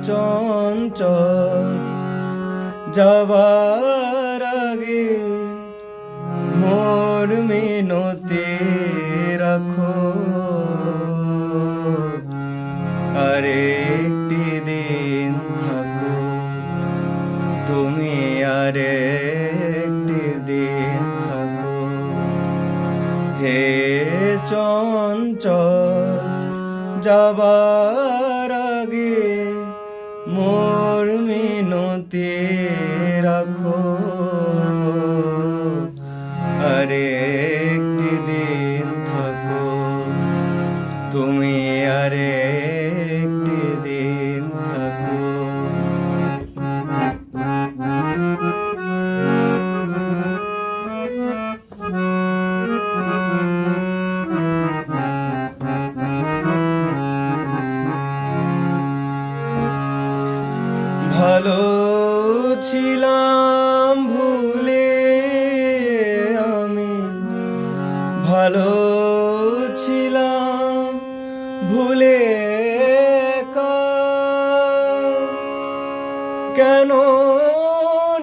চঞ্চল যাবার আগে মোর মিনতি রাখো, আরেকটি দিন থাকো তুমি, আরেকটি দিন থাকো। হে চঞ্চল যাবার আগে মোর মিনতি রাখো, আরেকটি দিন থাকো তুমি, আরেকটি দিন থাকো। ভালো ছিলাম ভুলে আমি, ভালো ছিলাম ভুলে কেন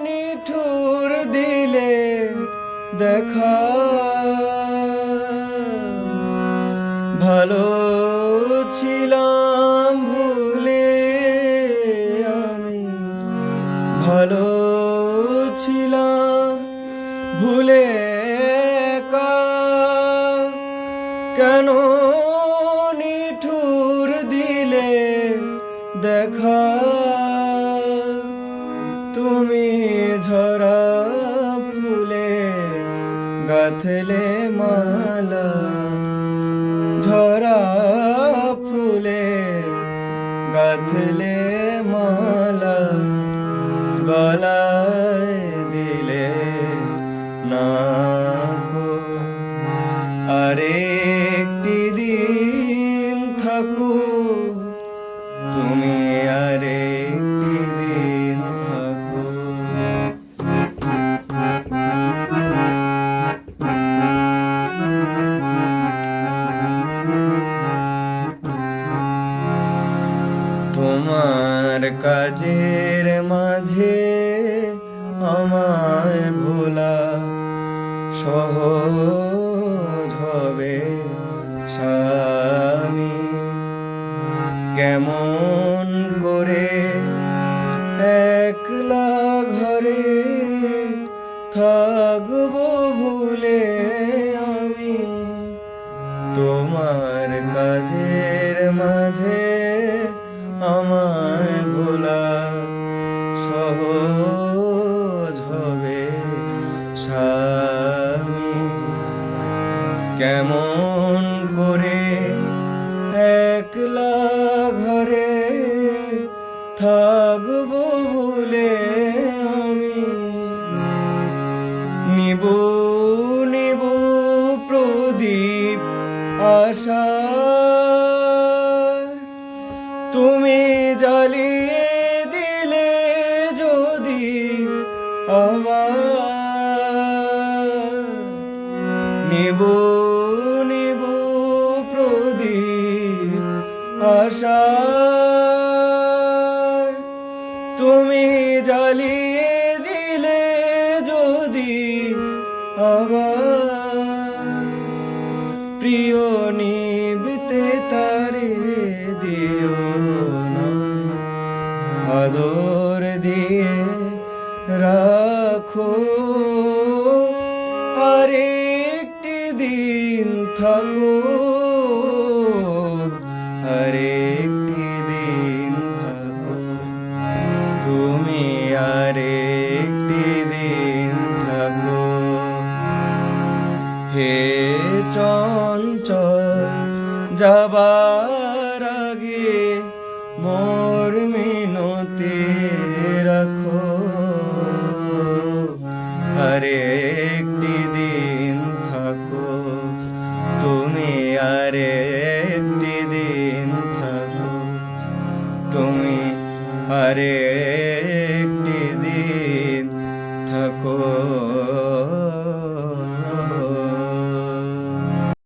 নিঠুর দিলে দেখা, ভালো ছিলাম ভুলে আমি, ভালো ছিলাম ভুলে কেন নিঠুর দিলে দেখা, তুমি ঝরা ফুলে গাঁথলে মালা, ঝরা ফুলে গাঁথলে মালা, গলায় দিলে না গো, আরেকটি দিন থাকো তুমি, আরেকটি দিন থাকো। তোমার কাজের মাঝে আমায় ভোলা সহজ হবে স্বামী, কেমন করে একলা ঘরে থাকবো ভুলে আমি, তোমার কাজের মাঝে আমায় ভোলা সহজ হবে স্বামী, কেমন করে একলা ঘরে থাকবো ভুলে আমি, নিবু নিবু প্রদীপ আশা তুমি জ্বালিয়ে দিলে যদি আমার, নিবু নিবু প্রদীপ আশা তুমি জ্বালিয়ে দিলে যদি আবার, প্রিয় নিবতে তারে দিও না, আদর দিয়ে রাখো, আরেকটি দিন থাকো, আরেকটি দিন থাকো তুমি, আরেকটি দিন থাকো। হে চঞ্চল যাবার আগে মোর মিনতি রাখো, আরেকটি দিন থাকো তুমি, আরেকটি দিন থাকো তুমি, আরেকটি দিন থাকো।